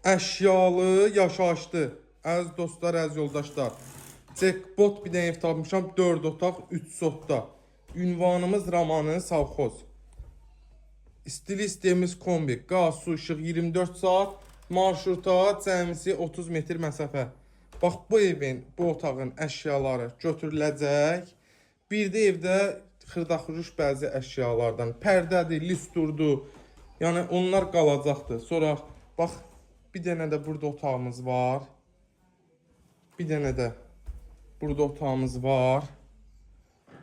Əşyalı yaşayışlı. Əziz dostlar, əziz yoldaşlar. Jackpot bir dənə ev tapmışam. 4 otaq, 3 sotda. Ünvanımız Ramanı Savxoz. İstili istəyimiz kombi. Qaz, su, işıq 24 saat. Marşruta cəmisi 30 metr məsafə. Bax, bu evin, bu otağın əşyaları götürüləcək. Bir də evdə xırdaxuruş bəzi əşyalardan. Pərdədir, listurdur. Yəni, onlar qalacaqdır. Sonra, bax, bir dənə də burada otağımız var. Bir dənə də burada otağımız var.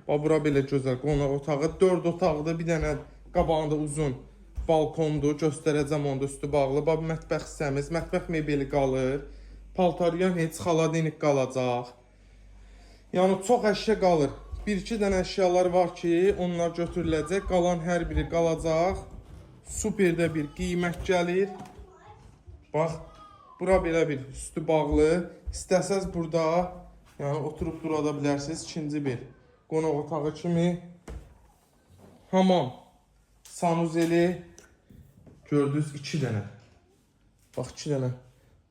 Bax, bura belə gözəl qonaq otağı. 4 otaqda bir dənə qabağında uzun balkondur. Göstərəcəm onda üstü bağlı. Bax, mətbəx hissəmiz. Mətbəx mebeli qalır. Paltaryan heç xaladenik qalacaq. Yəni, çox əşya qalır. 1-2 dənə əşyalar var ki, onlar götürüləcək. Qalan hər biri qalacaq. Superdə bir qiymət gəlir. Bax, bura belə bir üstü bağlı. İstəsəz burada, yəni oturub durada bilərsiniz. İkinci bir qonaq otağı kimi. Hamam, sanuzeli. Gördünüz 2 dənə. Bax, 2 dənə.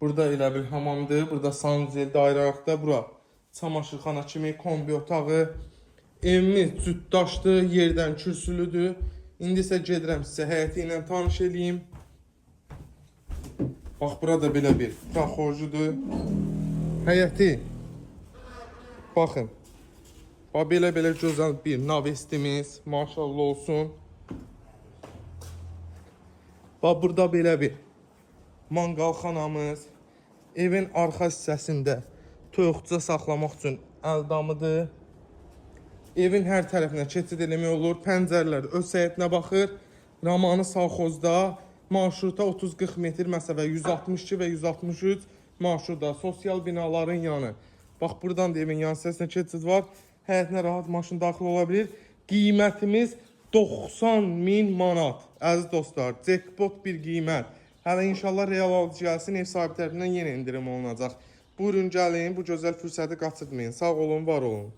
Burada elə bir hamamdır. Burada sanuzeli dairə ayaqda. Bura çamaşırxana kimi kombi otağı. Evimiz cütdaşdır, yerdən kürsülüdür. İndi isə gedirəm sizə həyəti ilə tanış edeyim. Bax, burada belə bir praxorjudur. Həyəti. Baxın. Bax, belə gözəl bir navestimiz. Maşallah olsun. Bax, burada belə bir manqalxanamız. Evin arxa hissəsində toyuqca saxlamaq üçün əldamıdır. Evin hər tərəfinə keçid eləmək olur. Pəncərələr öz səhətinə baxır. Ramanı Savxozda marşruta 30-40 metr məsafə 162 və 163 marşruta sosial binaların yanı. Bax, buradan da evin yan hissəsinə keçid var. Həyətinə rahat maşın daxil ola bilir. Qiymətimiz 90.000 manat. Əziz dostlar, jackpot bir qiymət. Hələ inşallah real alıcı gəlsin, ev sahibi tərəfindən yenə indirim olunacaq. Buyurun gəlin, bu gözəl fürsəti qaçırmayın. Sağ olun, var olun.